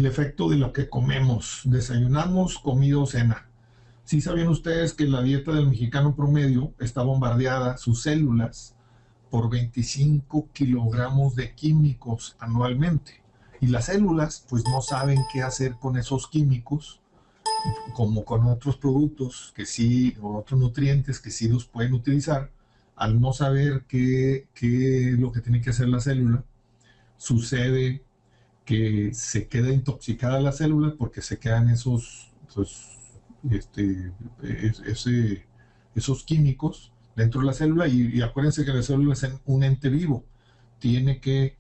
el efecto de lo que comemos, desayunamos, comida o cena. ¿Sí sabían ustedes que la dieta del mexicano promedio está bombardeada, sus células, por 25 kilogramos de químicos anualmente? Y las células pues no saben qué hacer con esos químicos, como con otros productos que sí, o otros nutrientes que sí los pueden utilizar. Al no saber qué es lo que tiene que hacer la célula, sucede que se queda intoxicada la célula porque se quedan este, ese, esos químicos dentro de la célula, y acuérdense que la célula es un ente vivo, tiene que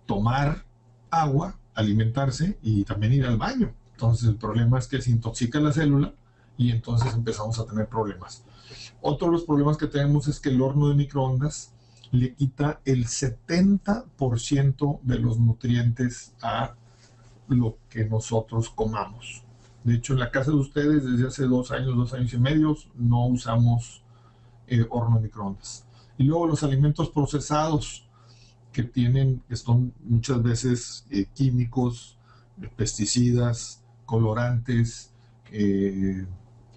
tomar agua, alimentarse y también ir al baño. Entonces el problema es que se intoxica la célula y entonces empezamos a tener problemas. Otro de los problemas que tenemos es que el horno de microondas le quita el 70% de los nutrientes a lo que nosotros comamos. De hecho, en la casa de ustedes, desde hace 2 años y medio, no usamos horno de microondas. Y luego los alimentos procesados, que son muchas veces químicos, pesticidas, colorantes,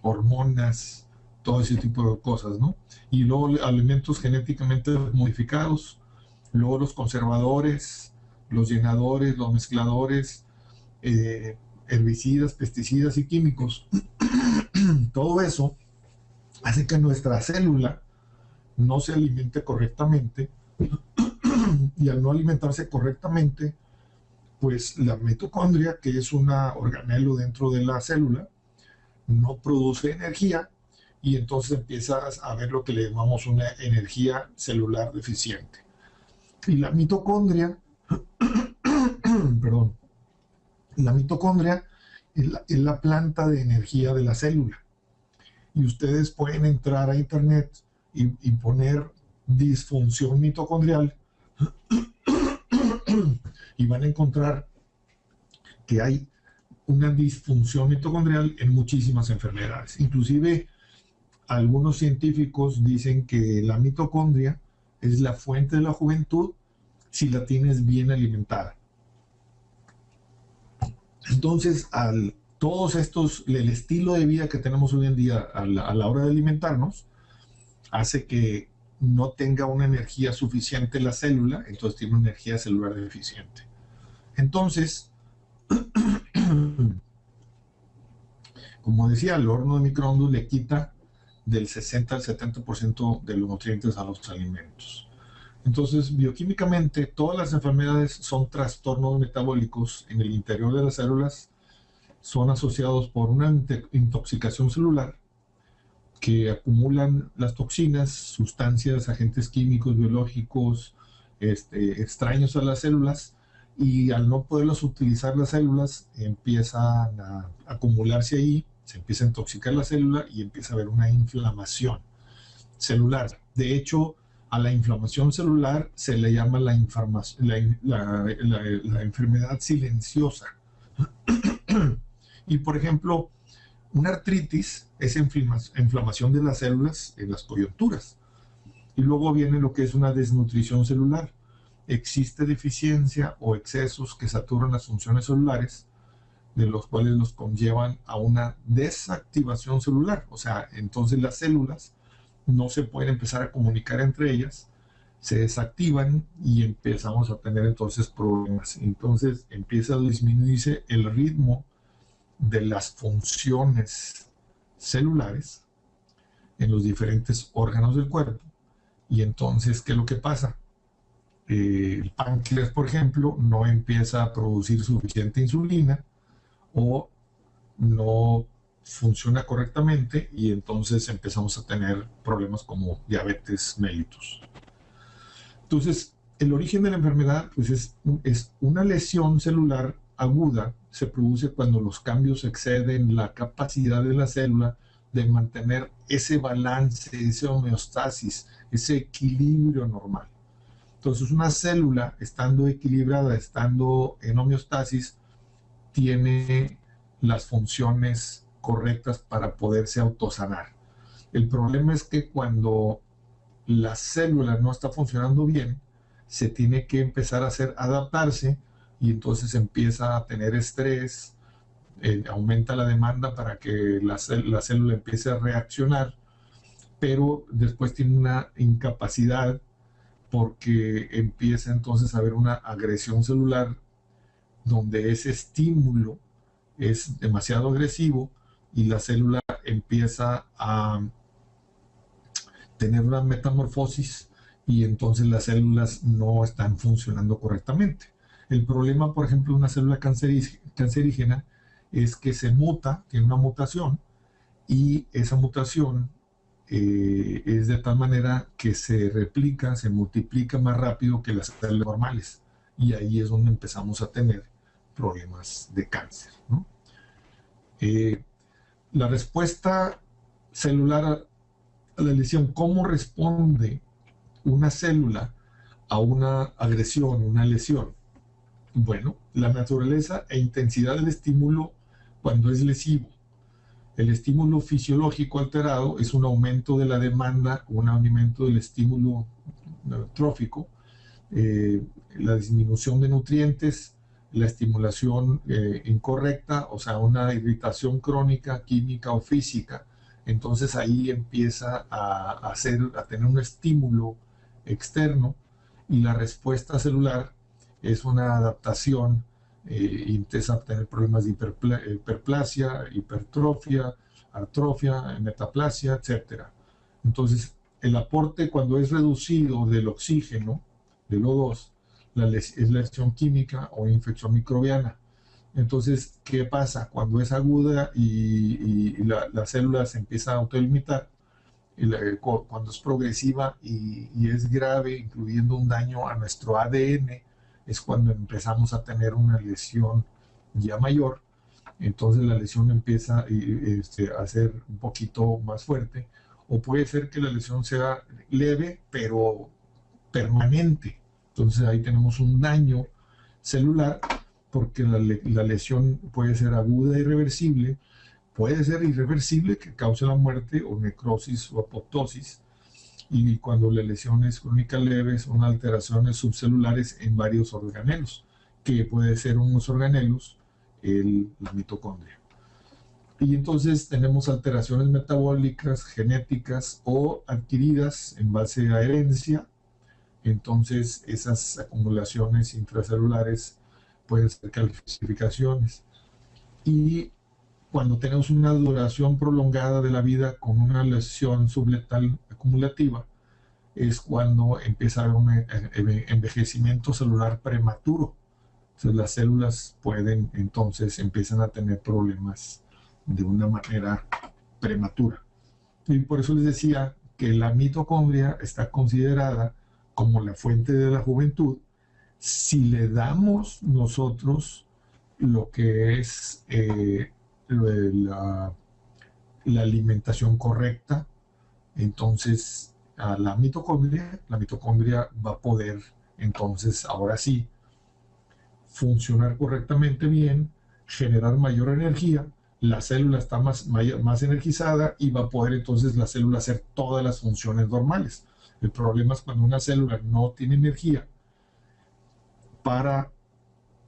hormonas, todo ese tipo de cosas, ¿no? Y luego alimentos genéticamente modificados, luego los conservadores, los llenadores, los mezcladores, herbicidas, pesticidas y químicos. Todo eso hace que nuestra célula no se alimente correctamente, y al no alimentarse correctamente, pues la mitocondria, que es un organelo dentro de la célula, no produce energía, y entonces empiezas a ver lo que le llamamos una energía celular deficiente. Y la mitocondria, perdón, la mitocondria es la planta de energía de la célula. Y ustedes pueden entrar a internet y poner disfunción mitocondrial y van a encontrar que hay una disfunción mitocondrial en muchísimas enfermedades. Inclusive algunos científicos dicen que la mitocondria es la fuente de la juventud si la tienes bien alimentada. Entonces, todos estos, el estilo de vida que tenemos hoy en día a la hora de alimentarnos, hace que no tenga una energía suficiente la célula, entonces tiene una energía celular deficiente. Entonces, como decía, el horno de microondas le quita del 60 al 70% de los nutrientes a los alimentos. Entonces, bioquímicamente, todas las enfermedades son trastornos metabólicos en el interior de las células, son asociados por una intoxicación celular, que acumulan las toxinas, sustancias, agentes químicos, biológicos, extraños a las células, y al no poderlos utilizar las células, empiezan a acumularse ahí, se empieza a intoxicar la célula y empieza a haber una inflamación celular. De hecho, a la inflamación celular se le llama la enfermedad silenciosa. Y por ejemplo, una artritis es inflamación de las células en las coyunturas. Y luego viene lo que es una desnutrición celular. Existe deficiencia o excesos que saturan las funciones celulares, de los cuales los conllevan a una desactivación celular. O sea, entonces las células no se pueden empezar a comunicar entre ellas, se desactivan y empezamos a tener entonces problemas. Entonces empieza a disminuirse el ritmo de las funciones celulares en los diferentes órganos del cuerpo. Y entonces, ¿qué es lo que pasa? El páncreas, por ejemplo, no empieza a producir suficiente insulina o no funciona correctamente, y entonces empezamos a tener problemas como diabetes mellitus. Entonces, el origen de la enfermedad pues es una lesión celular aguda. Se produce cuando los cambios exceden la capacidad de la célula de mantener ese balance, ese homeostasis, ese equilibrio normal. Entonces, una célula, estando equilibrada, estando en homeostasis, tiene las funciones correctas para poderse autosanar. El problema es que cuando la célula no está funcionando bien, se tiene que empezar a adaptarse, y entonces empieza a tener estrés, aumenta la demanda para que la célula empiece a reaccionar, pero después tiene una incapacidad porque empieza entonces a haber una agresión celular donde ese estímulo es demasiado agresivo y la célula empieza a tener una metamorfosis y entonces las células no están funcionando correctamente. El problema, por ejemplo, de una célula cancerígena es que se muta, tiene una mutación, y esa mutación es de tal manera que se replica, se multiplica más rápido que las células normales. Y ahí es donde empezamos a tener problemas de cáncer, ¿no? La respuesta celular a la lesión, ¿cómo responde una célula a una agresión, una lesión? Bueno, la naturaleza e intensidad del estímulo cuando es lesivo. El estímulo fisiológico alterado es un aumento de la demanda, un aumento del estímulo trófico, la disminución de nutrientes, la estimulación incorrecta, o sea, una irritación crónica, química o física. Entonces ahí empieza a tener un estímulo externo y la respuesta celular es una adaptación y empieza a tener problemas de hiperplasia, hipertrofia, atrofia, metaplasia, etc. Entonces, el aporte cuando es reducido del oxígeno, del O2, es lesión química o infección microbiana. Entonces, ¿qué pasa? Cuando es aguda y la célula se empieza a autolimitar, cuando es progresiva y es grave, incluyendo un daño a nuestro ADN, es cuando empezamos a tener una lesión ya mayor. Entonces la lesión empieza a ser un poquito más fuerte, o puede ser que la lesión sea leve pero permanente. Entonces ahí tenemos un daño celular porque la lesión puede ser aguda e irreversible, puede ser irreversible que cause la muerte o necrosis o apoptosis, y cuando la lesión es crónica leve son alteraciones subcelulares en varios organelos, que puede ser unos organelos, la mitocondria. Y entonces tenemos alteraciones metabólicas, genéticas o adquiridas en base a herencia. Entonces esas acumulaciones intracelulares pueden ser calcificaciones. Y cuando tenemos una duración prolongada de la vida con una lesión subletal acumulativa, es cuando empieza a haber un envejecimiento celular prematuro. Entonces las células empiezan a tener problemas de una manera prematura. Y por eso les decía que la mitocondria está considerada como la fuente de la juventud si le damos nosotros lo que es la alimentación correcta. Entonces a la mitocondria va a poder entonces ahora sí funcionar correctamente bien, generar mayor energía, la célula está más energizada y va a poder entonces la célula hacer todas las funciones normales. El problema es cuando una célula no tiene energía para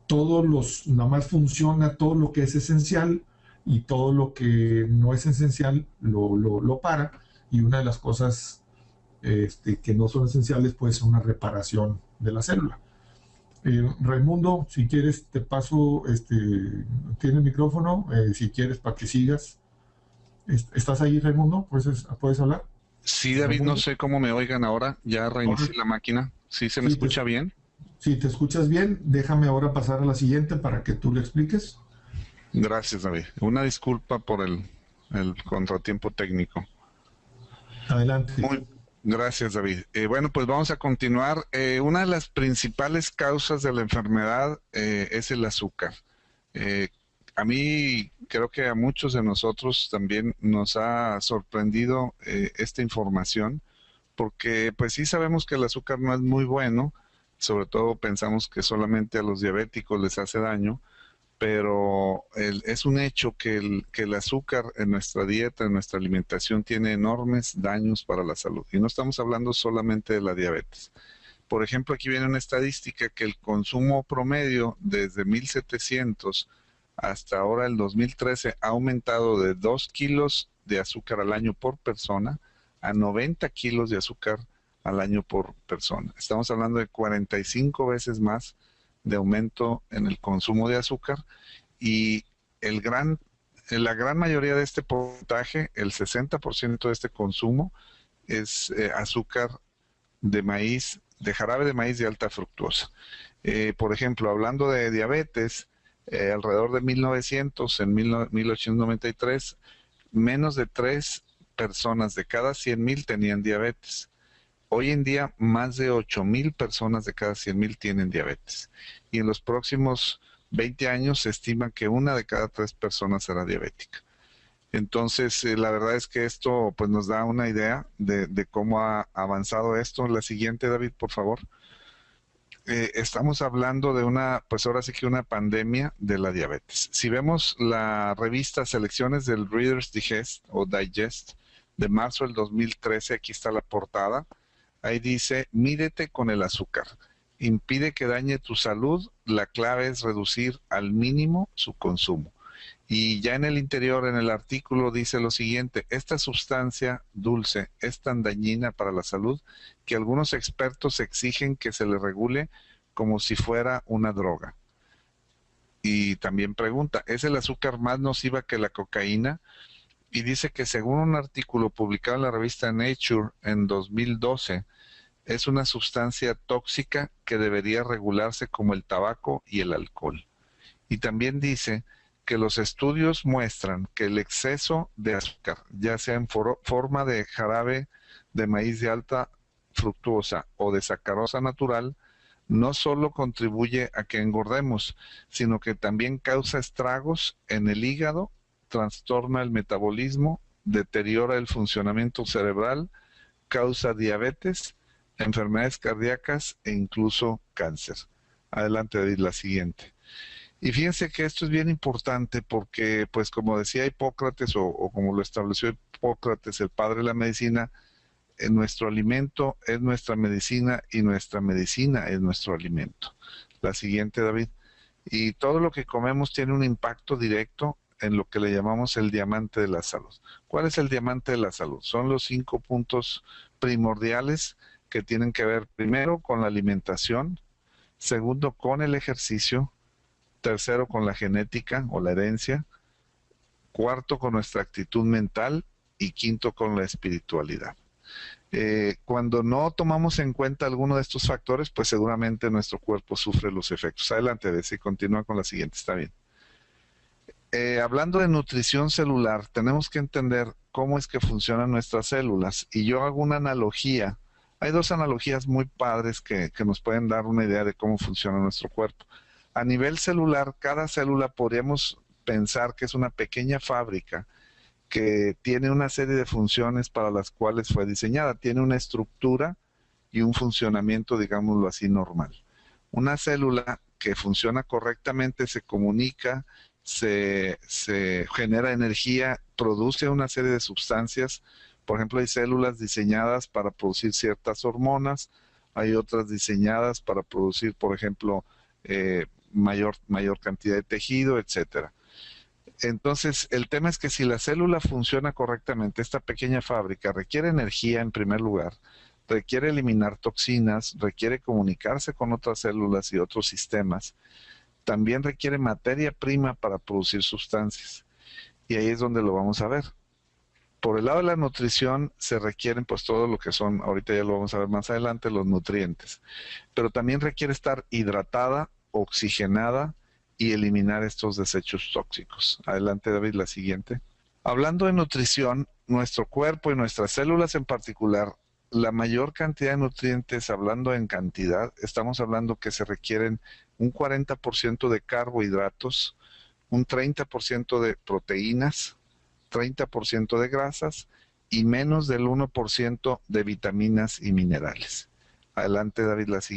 nada más funciona todo lo que es esencial y todo lo que no es esencial lo para, y una de las cosas que no son esenciales puede ser una reparación de la célula. Raimundo, si quieres te paso, tiene el micrófono, si quieres para que sigas. ¿Estás ahí, Raimundo? ¿Puedes hablar? Sí, David, Raimundo, no sé cómo me oigan ahora, ya reinicié la máquina. ¿Sí se me escucha bien? Si te escuchas bien, déjame ahora pasar a la siguiente para que tú le expliques. Gracias, David. Una disculpa por el contratiempo técnico. Adelante. Gracias, David. Bueno, pues vamos a continuar. Una de las principales causas de la enfermedad es el azúcar. A mí, creo que a muchos de nosotros también nos ha sorprendido esta información, porque pues sí sabemos que el azúcar no es muy bueno, sobre todo pensamos que solamente a los diabéticos les hace daño, pero es un hecho que el azúcar en nuestra dieta, en nuestra alimentación, tiene enormes daños para la salud. Y no estamos hablando solamente de la diabetes. Por ejemplo, aquí viene una estadística que el consumo promedio desde 1700 hasta ahora el 2013 ha aumentado de 2 kilos de azúcar al año por persona a 90 kilos de azúcar al año por persona. Estamos hablando de 45 veces más de aumento en el consumo de azúcar, y la gran mayoría de este porcentaje, el 60% de este consumo, es azúcar de maíz, de jarabe de maíz de alta fructuosa. Por ejemplo, hablando de diabetes, alrededor de 1900, en 1893, menos de 3 personas de cada 100,000 tenían diabetes. Hoy en día, más de 8,000 personas de cada 100,000 tienen diabetes. Y en los próximos 20 años se estima que 1 de cada 3 personas será diabética. Entonces, la verdad es que esto pues nos da una idea de cómo ha avanzado esto. La siguiente, David, por favor. Estamos hablando de pues ahora sí que una pandemia de la diabetes. Si vemos la revista Selecciones del Reader's Digest de marzo del 2013, aquí está la portada. Ahí dice: mídete con el azúcar. Impide que dañe tu salud. La clave es reducir al mínimo su consumo. Y ya en el interior, en el artículo, dice lo siguiente: esta sustancia dulce es tan dañina para la salud que algunos expertos exigen que se le regule como si fuera una droga. Y también pregunta: ¿es el azúcar más nociva que la cocaína? Y dice que según un artículo publicado en la revista Nature en 2012, es una sustancia tóxica que debería regularse como el tabaco y el alcohol. Y también dice que los estudios muestran que el exceso de azúcar, ya sea en forma de jarabe de maíz de alta fructuosa o de sacarosa natural, no solo contribuye a que engordemos, sino que también causa estragos en el hígado, trastorna el metabolismo, deteriora el funcionamiento cerebral, causa diabetes, enfermedades cardíacas e incluso cáncer. Adelante, David, la siguiente. Y fíjense que esto es bien importante porque, pues como decía Hipócrates, o como lo estableció Hipócrates, el padre de la medicina, nuestro alimento es nuestra medicina y nuestra medicina es nuestro alimento. La siguiente, David. Y todo lo que comemos tiene un impacto directo en lo que le llamamos el diamante de la salud. ¿Cuál es el diamante de la salud? Son los 5 puntos primordiales que tienen que ver, primero, con la alimentación, segundo, con el ejercicio, tercero, con la genética o la herencia, cuarto, con nuestra actitud mental, y quinto, con la espiritualidad. Cuando no tomamos en cuenta alguno de estos factores, pues seguramente nuestro cuerpo sufre los efectos. Adelante, Bessie, continúa con la siguiente, está bien. Hablando de nutrición celular, tenemos que entender cómo es que funcionan nuestras células. Y yo hago una analogía. Hay 2 analogías muy padres que nos pueden dar una idea de cómo funciona nuestro cuerpo. A nivel celular, cada célula podríamos pensar que es una pequeña fábrica que tiene una serie de funciones para las cuales fue diseñada. Tiene una estructura y un funcionamiento, digámoslo así, normal. Una célula que funciona correctamente se comunica, se genera energía, produce una serie de sustancias. Por ejemplo, hay células diseñadas para producir ciertas hormonas, hay otras diseñadas para producir, por ejemplo, mayor cantidad de tejido, etcétera. Entonces, el tema es que si la célula funciona correctamente, esta pequeña fábrica requiere energía en primer lugar, requiere eliminar toxinas, requiere comunicarse con otras células y otros sistemas, también requiere materia prima para producir sustancias. Y ahí es donde lo vamos a ver. Por el lado de la nutrición se requieren pues todo lo que son, ahorita ya lo vamos a ver más adelante, los nutrientes. Pero también requiere estar hidratada, oxigenada y eliminar estos desechos tóxicos. Adelante, David, la siguiente. Hablando de nutrición, nuestro cuerpo y nuestras células en particular, la mayor cantidad de nutrientes, hablando en cantidad, estamos hablando que se requieren un 40% de carbohidratos, un 30% de proteínas, 30% de grasas y menos del 1% de vitaminas y minerales. Adelante, David, la siguiente.